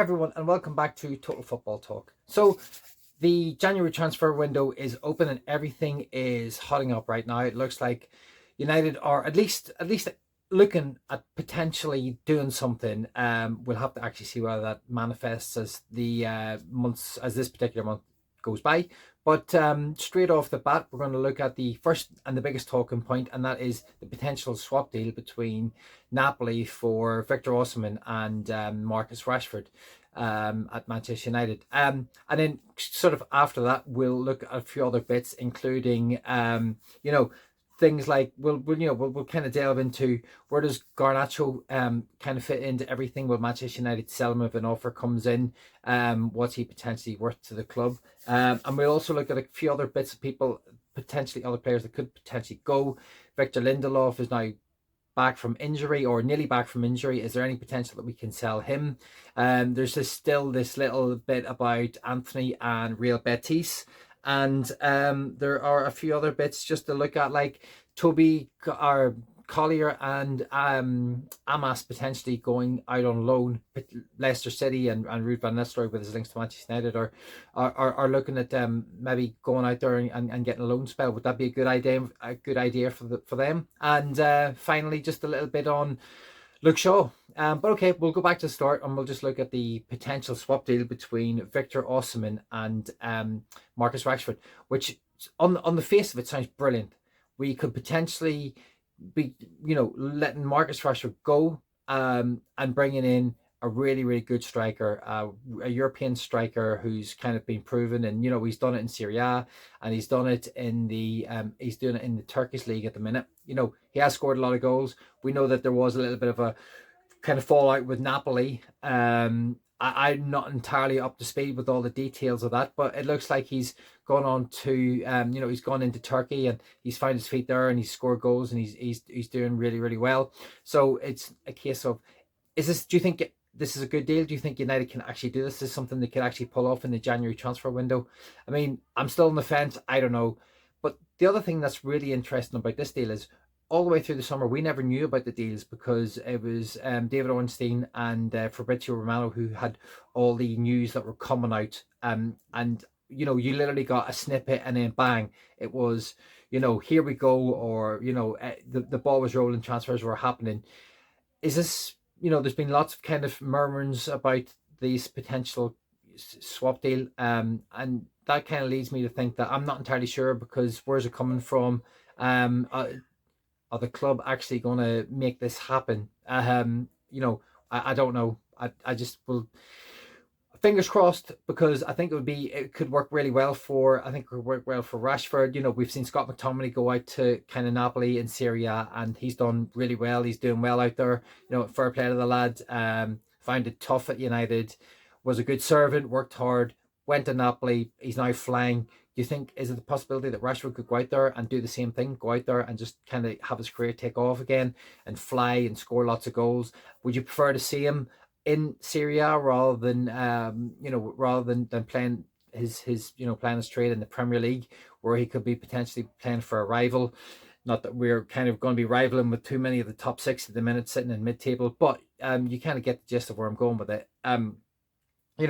everyone, and welcome back to Total Football Talk. So, the January transfer window is open and everything is hotting up right now. It looks like United are at least looking at potentially doing something. We'll have to actually see whether that manifests as the this particular month goes by. But straight off the bat, we're going to look at the first and the biggest talking point, and that is the potential swap deal between Napoli for Victor Osimhen and Marcus Rashford at Manchester United. And then sort of after that, we'll look at a few other bits, including things like we'll kind of delve into where does Garnacho kind of fit into everything. Will Manchester United sell him if an offer comes in? What's he potentially worth to the club? And we'll also look at a few other bits of people, potentially other players that could potentially go. Victor Lindelof is now back from injury or nearly back from injury. Is there any potential that we can sell him? There's still this little bit about Anthony and Real Betis. And there are a few other bits just to look at, like Toby Collyer and Amas potentially going out on loan. Leicester City and Ruud van Nistelrooy, with his links to Manchester United, are looking at maybe going out there and getting a loan spell. Would that be a good idea? A good idea for them? And finally, just a little bit on Luke Shaw. But okay, we'll go back to the start and we'll just look at the potential swap deal between Victor Osimhen and Marcus Rashford, which on the face of it sounds brilliant. We could potentially be, letting Marcus Rashford go and bringing in a really, really good striker, a European striker who's kind of been proven, and he's done it in Serie A and he's done it in the he's doing it in the Turkish league at the minute. He has scored a lot of goals. We know that there was a little bit of a kind of fallout with Napoli. I'm not entirely up to speed with all the details of that, but it looks like he's gone on to he's gone into Turkey and he's found his feet there and he's scored goals and he's doing really, really well. So it's a case of, do you think this is a good deal? Do you think United can actually do this? Is something they could actually pull off in the January transfer window? I mean, I'm still on the fence. I don't know. But the other thing that's really interesting about this deal is all the way through the summer, we never knew about the deals because it was David Ornstein and Fabrizio Romano who had all the news that were coming out. And you literally got a snippet and then bang, it was, here we go, or, the ball was rolling, transfers were happening. Is this, there's been lots of kind of murmurings about these potential swap deal. And that kind of leads me to think that I'm not entirely sure, because where's it coming from? Are the club actually going to make this happen? I don't know. I just will, fingers crossed, because I think it could work really well for Rashford. We've seen Scott McTominay go out to kind of Napoli in Serie A and he's done really well. He's doing well out there. Fair play to the lad. Found it tough at United, was a good servant, worked hard, went to Napoli. He's now flying. Do you think, is it the possibility that Rashford could go out there and do the same thing, go out there and just kind of have his career take off again and fly and score lots of goals? Would you prefer to see him in Serie A rather than playing playing his trade in the Premier League, where he could be potentially playing for a rival? Not that we're kind of going to be rivaling with too many of the top six at the minute sitting in mid-table, but you kind of get the gist of where I'm going with it.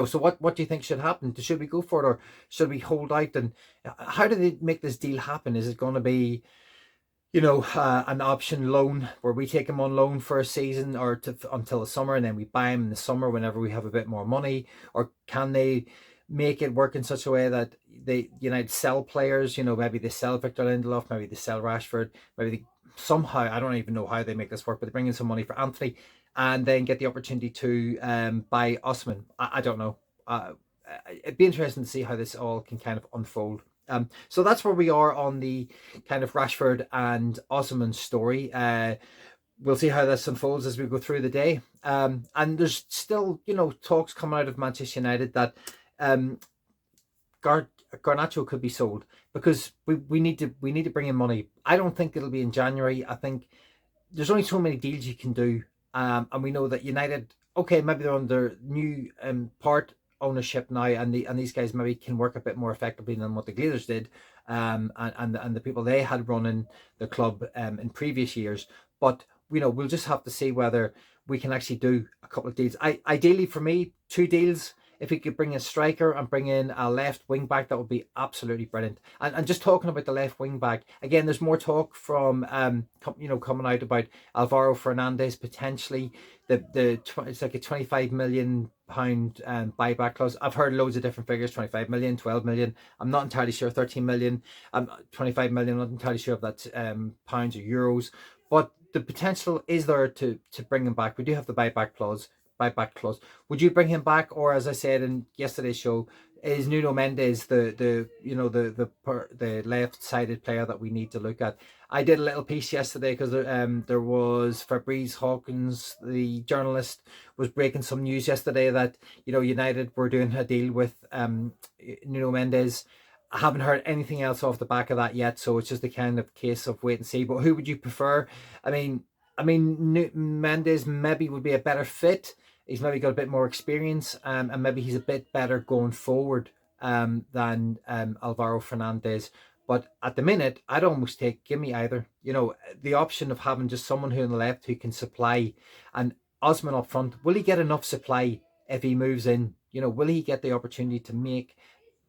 So what do you think should happen? Should we go for it, or should we hold out? And how do they make this deal happen? Is it going to be, an option loan where we take him on loan for a season or until the summer, and then we buy him in the summer whenever we have a bit more money? Or can they make it work in such a way that United sell players? Maybe they sell Victor Lindelof, maybe they sell Rashford, maybe they somehow, I don't even know how they make this work, but they bring in some money for Anthony and then get the opportunity to buy Osimhen. I don't know. It'd be interesting to see how this all can kind of unfold. So that's where we are on the kind of Rashford and Osimhen story. We'll see how this unfolds as we go through the day. And there's still, talks coming out of Manchester United that Garnacho could be sold, because we need to bring in money. I don't think it'll be in January. I think there's only so many deals you can do. And we know that United, okay, maybe they're under new part ownership now, and these guys maybe can work a bit more effectively than what the Glazers did, and the people they had running the club in previous years. But we'll just have to see whether we can actually do a couple of deals. Ideally for me, 2 deals. If we could bring a striker and bring in a left wing back, that would be absolutely brilliant. And just talking about the left wing back again, there's more talk from coming out about Alvaro Fernandez potentially. It's like a 25 million pound buyback clause. I've heard loads of different figures: 25 million, 12 million. I'm not entirely sure. 13 million, 25 million. I'm not entirely sure if that's pounds or euros, but the potential is there to bring him back. We do have the buyback clause. Would you bring him back, or as I said in yesterday's show, is Nuno Mendes the left-sided player that we need to look at? I did a little piece yesterday because there was Fabrice Hawkins, the journalist, was breaking some news yesterday that United were doing a deal with Nuno Mendes. I haven't heard anything else off the back of that yet, so it's just a kind of case of wait and see. But who would you prefer? I mean, Mendes maybe would be a better fit. He's maybe got a bit more experience, and maybe he's a bit better going forward than Alvaro Fernandez. But at the minute, I'd almost give me either. The option of having just someone who on the left who can supply, and Osimhen up front. Will he get enough supply if he moves in? Will he get the opportunity to make,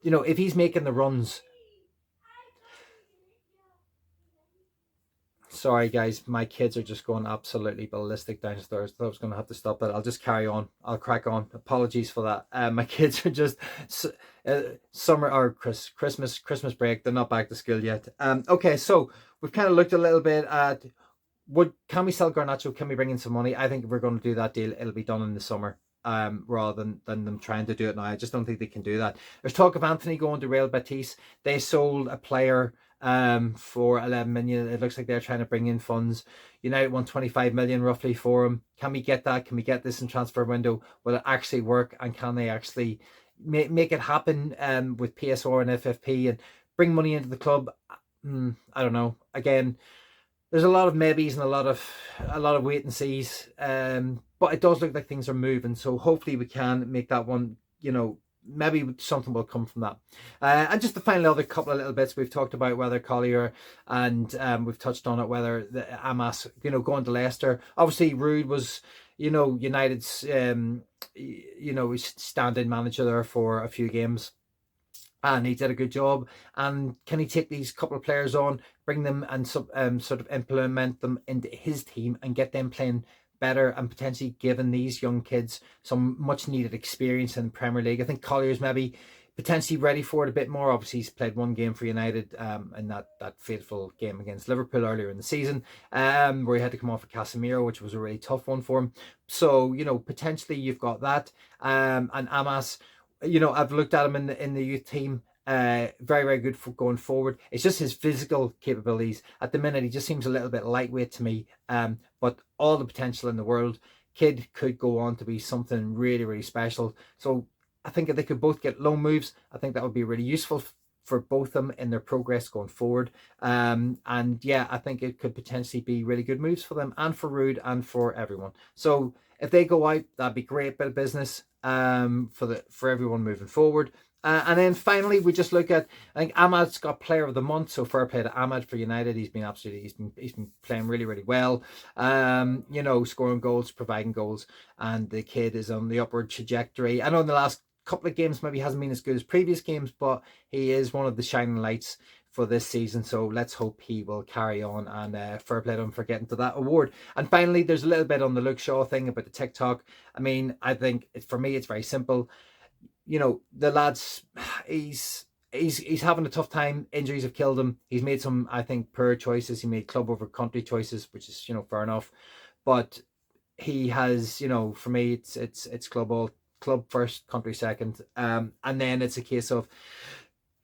if he's making the runs? Sorry guys, my kids are just going absolutely ballistic downstairs. I was going to have to stop that. I'll just carry on. I'll crack on. Apologies for that. My kids are just summer or Christmas break. They're not back to school yet. Okay, so we've kind of looked a little bit at can we sell Garnacho? Can we bring in some money? I think if we're going to do that deal, it'll be done in the summer. Rather than them trying to do it now. I just don't think they can do that. There's talk of Anthony going to Real Betis. They sold a player for 11 million. It looks like they're trying to bring in funds. United want 25 million roughly for him. Can we get that? Can we get this in transfer window? Will it actually work? And can they actually make it happen with PSR and FFP and bring money into the club? I don't know. Again, there's a lot of maybes and a lot of wait and sees. But it does look like things are moving. So hopefully we can make that one, maybe something will come from that. And just the final other couple of little bits, we've talked about whether Collyer and we've touched on it, whether the Amas, going to Leicester. Obviously Rude was, United's, stand-in manager there for a few games. And he did a good job. And can he take these couple of players on, bring them and sort of implement them into his team and get them playing better and potentially giving these young kids some much needed experience in the Premier League? I think Collier's maybe potentially ready for it a bit more. Obviously, he's played one game for United in that fateful game against Liverpool earlier in the season, where he had to come off of Casemiro, which was a really tough one for him. So, potentially you've got that. And Amas, I've looked at him in the youth team. Very, very good for going forward. It's just his physical capabilities. At the minute, he just seems a little bit lightweight to me. But all the potential in the world. Kid could go on to be something really, really special. So I think if they could both get loan moves, I think that would be really useful for both of them in their progress going forward. And yeah, I think it could potentially be really good moves for them and for Rude and for everyone. So if they go out, that'd be great bit of business for everyone moving forward. And then finally, we just look at, I think Ahmad's got Player of the Month, so fair play to Ahmad for United. He's been playing really, really well. Scoring goals, providing goals, and the kid is on the upward trajectory. I know in the last couple of games maybe hasn't been as good as previous games, but he is one of the shining lights for this season. So let's hope he will carry on, and fair play to him for getting to that award. And finally, there's a little bit on the Luke Shaw thing about the TikTok. I mean, I think for me, it's very simple. The lad's, he's having a tough time. Injuries have killed him. He's made some, I think, poor choices. He made club over country choices, which is, fair enough. But he has, for me, it's club first, country second. And then it's a case of,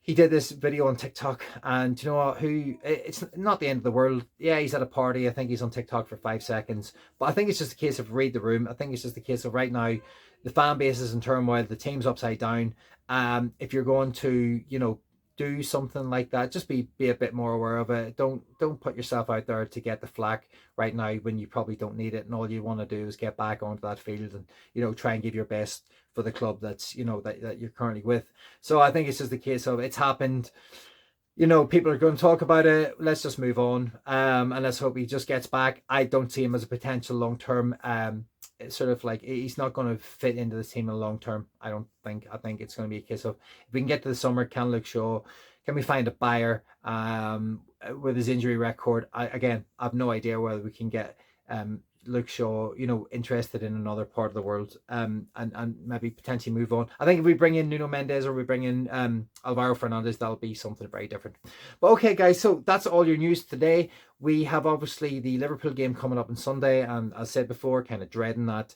he did this video on TikTok, and you know what? It's not the end of the world. Yeah, he's at a party. I think he's on TikTok for 5 seconds. But I think it's just a case of read the room. I think it's just a case of right now, the fan base is in turmoil. The team's upside down. If you're going to, do something like that, just be a bit more aware of it. Don't put yourself out there to get the flack right now when you probably don't need it, and all you want to do is get back onto that field and try and give your best for the club that's that you're currently with. So I think it's just a case of it's happened. people are going to talk about it. Let's just move on. And let's hope he just gets back. I don't see him as a potential long-term, sort of like, he's not going to fit into the team in the long term. I don't think. I think it's going to be a case of, if we can get to the summer, can Luke Shaw, can we find a buyer with his injury record? I have no idea whether we can get Luke Shaw, interested in another part of the world, and maybe potentially move on. I think if we bring in Nuno Mendes or we bring in Alvaro Fernandez, that'll be something very different. But okay, guys, so that's all your news today. We have obviously the Liverpool game coming up on Sunday, and as I said before, kind of dreading that.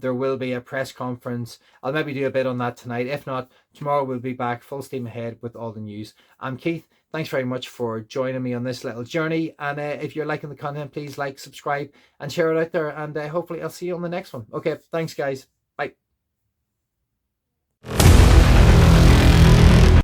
There will be a press conference. I'll maybe do a bit on that tonight. If not, tomorrow we'll be back full steam ahead with all the news. I'm Keith. Thanks very much for joining me on this little journey. And if you're liking the content, please like, subscribe, and share it out there. And hopefully I'll see you on the next one. Okay, thanks, guys.